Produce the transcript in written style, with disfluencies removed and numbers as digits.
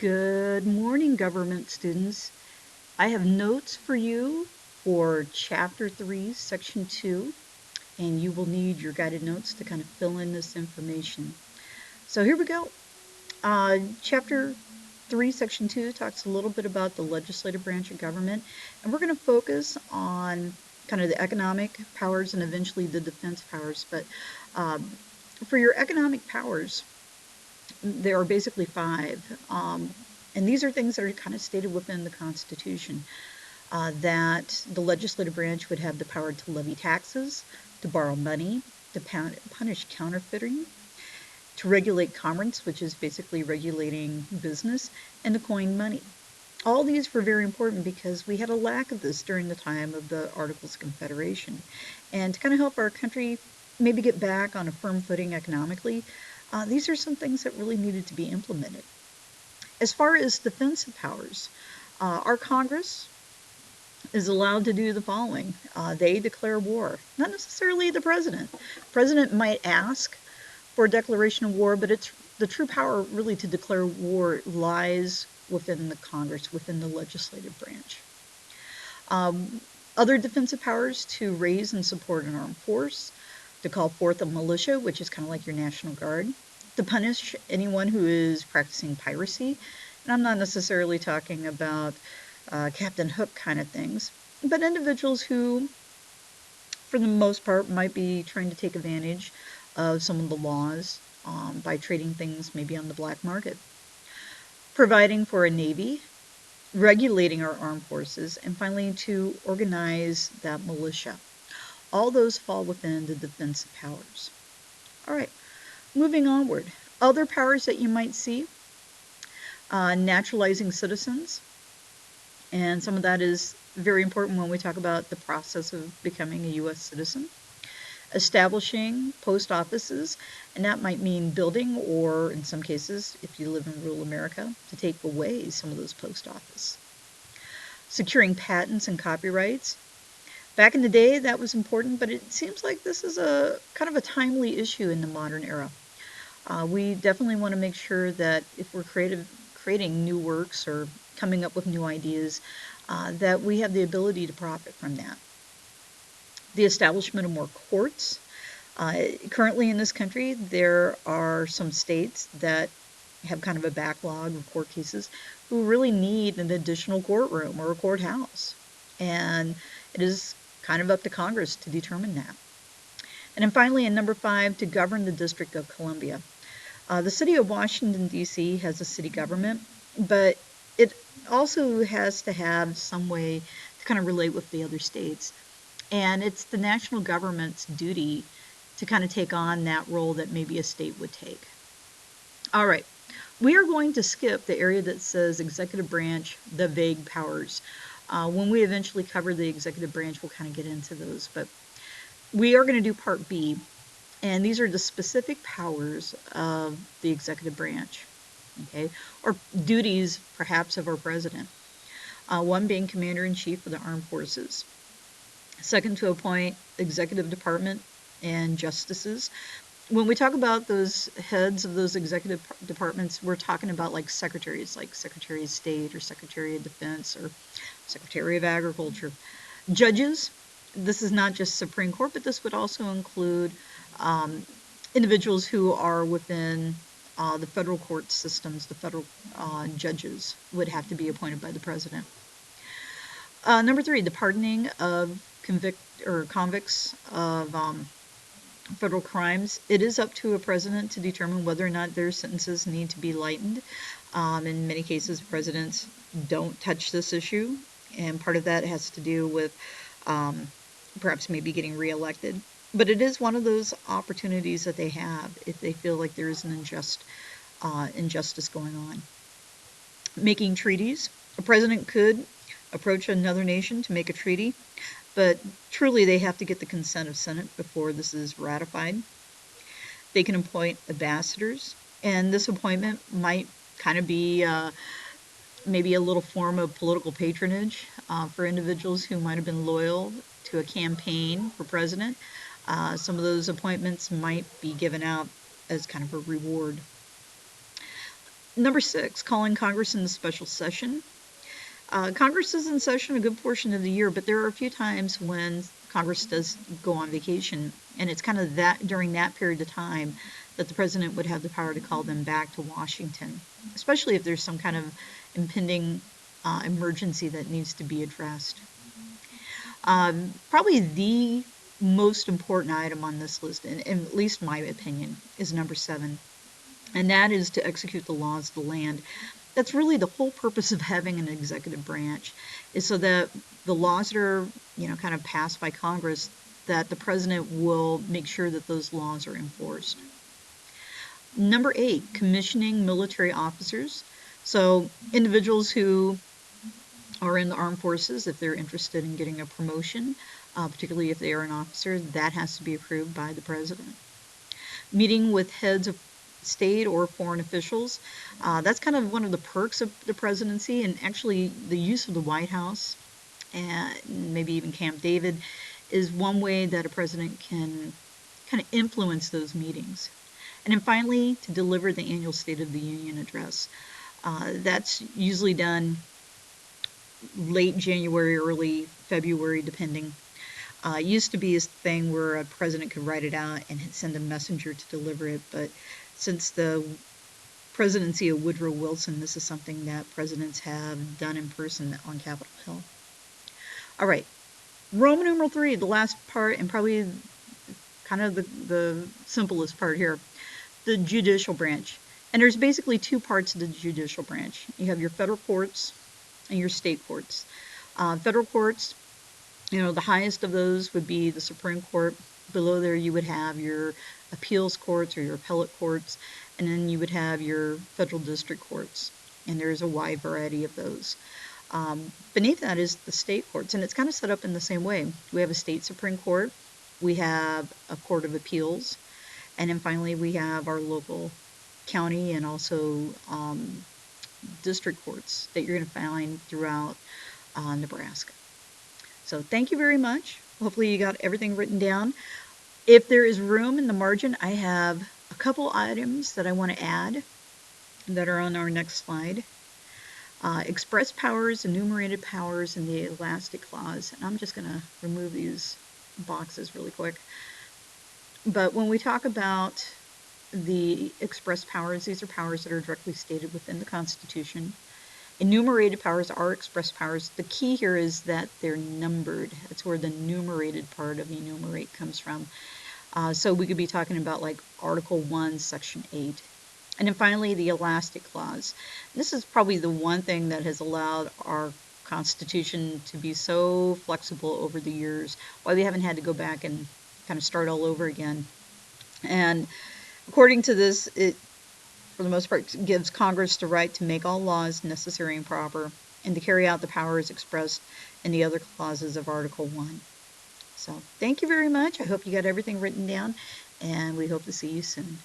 Good morning, government students. I have notes for you for Chapter 3, Section 2, and you will need your guided notes to kind of fill in this information. So here we go. Chapter 3, Section 2 talks a little bit about the legislative branch of government, and we're going to focus on kind of the economic powers and eventually the defense powers. But for your economic powers, there are basically five. And these are things that are kind of stated within the Constitution, that the legislative branch would have the power to levy taxes, to borrow money, to punish counterfeiting, to regulate commerce, which is basically regulating business, and to coin money. All these were very important because we had a lack of this during the time of the Articles of Confederation. And to kind of help our country maybe get back on a firm footing economically, these are some things that really needed to be implemented. As far as defensive powers, our Congress is allowed to do the following. They declare war, not necessarily the president. The president might ask for a declaration of war, but it's the true power really to declare war lies within the Congress, within the legislative branch. Um, Other defensive powers to raise and support an armed force, to call forth a militia, which is kind of like your National Guard, to punish anyone who is practicing piracy. And I'm not necessarily talking about Captain Hook kind of things, but individuals who, for the most part, might be trying to take advantage of some of the laws by trading things maybe on the black market. Providing for a navy, regulating our armed forces, and finally to organize that militia. All those fall within the defensive powers. All right, moving onward. Other powers that you might see, naturalizing citizens, and some of that is very important when we talk about the process of becoming a U.S. citizen. Establishing post offices, and that might mean building, or in some cases, if you live in rural America, to take away some of those post offices. Securing patents and copyrights. Back in the day, that was important, but it seems like this is a kind of a timely issue in the modern era. We definitely want to make sure that if we're creating new works or coming up with new ideas, that we have the ability to profit from that. The establishment of more courts. Currently in this country, there are some states that have kind of a backlog of court cases who really need an additional courtroom or a courthouse. And it is kind of up to Congress to determine that. And then finally, in number 5, to govern the District of Columbia. The city of Washington, D.C. has a city government, but it also has to have some way to kind of relate with the other states. And it's the national government's duty to kind of take on that role that maybe a state would take. All right, we are going to skip the area that says executive branch, the vague powers. When we eventually cover the executive branch, we'll kind of get into those. But we are going to do part B, and these are the specific powers of the executive branch, okay, or duties perhaps of our president. One being commander-in-chief of the armed forces. Second, to appoint executive department and justices. When we talk about those heads of those executive departments, we're talking about like secretaries, like Secretary of State or Secretary of Defense or Secretary of Agriculture. Judges, this is not just Supreme Court, but this would also include individuals who are within the federal court systems. The federal judges would have to be appointed by the president. Number 3, the pardoning of convicts of federal crimes. It is up to a president to determine whether or not their sentences need to be lightened. In many cases, presidents don't touch this issue, and part of that has to do with perhaps maybe getting reelected. But it is one of those opportunities that they have if they feel like there is an injustice going on. Making treaties. A president could approach another nation to make a treaty, but truly they have to get the consent of Senate before this is ratified. They can appoint ambassadors, and this appointment might kind of be maybe a little form of political patronage for individuals who might have been loyal to a campaign for president. Some of those appointments might be given out as kind of a reward. Number 6, calling Congress in the special session. Congress is in session a good portion of the year, but there are a few times when Congress does go on vacation, and it's kind of that during that period of time that the president would have the power to call them back to Washington, especially if there's some kind of impending emergency that needs to be addressed. Probably the most important item on this list, in at least my opinion, is number 7, and that is to execute the laws of the land. That's really the whole purpose of having an executive branch, is so that the laws that are, kind of passed by Congress, that the president will make sure that those laws are enforced. Number 8, commissioning military officers. So individuals who are in the armed forces, if they're interested in getting a promotion, particularly if they are an officer, that has to be approved by the president. Meeting with heads of state or foreign officials. That's kind of one of the perks of the presidency, and actually the use of the White House and maybe even Camp David is one way that a president can kind of influence those meetings. And then finally, to deliver the annual State of the Union address. That's usually done late January, early February, depending. It used to be a thing where a president could write it out and send a messenger to deliver it, but since the presidency of Woodrow Wilson, this is something that presidents have done in person on Capitol Hill. All right, Roman numeral 3, the last part, and probably kind of the simplest part here, the judicial branch. And there's basically two parts of the judicial branch. You have your federal courts and your state courts. Federal courts, the highest of those would be the Supreme Court. Below there, you would have your appeals courts or your appellate courts, and then you would have your federal district courts. And there's a wide variety of those. Beneath that is the state courts, and it's kind of set up in the same way. We have a state Supreme Court, we have a court of appeals, and then finally we have our local county and also district courts that you're going to find throughout Nebraska. So thank you very much. Hopefully you got everything written down. If there is room in the margin, I have a couple items that I want to add that are on our next slide. Express powers, enumerated powers, and the elastic clause. And I'm just going to remove these boxes really quick. But when we talk about the express powers, these are powers that are directly stated within the Constitution. Enumerated powers are express powers. The key here is that they're numbered. That's where the numerated part of enumerate comes from. So we could be talking about like Article 1, Section 8. And then finally, the elastic clause. This is probably the one thing that has allowed our Constitution to be so flexible over the years, why we haven't had to go back and kind of start all over again. And according to this, it, for the most part, gives Congress the right to make all laws necessary and proper, and to carry out the powers expressed in the other clauses of Article 1. So thank you very much. I hope you got everything written down, and we hope to see you soon.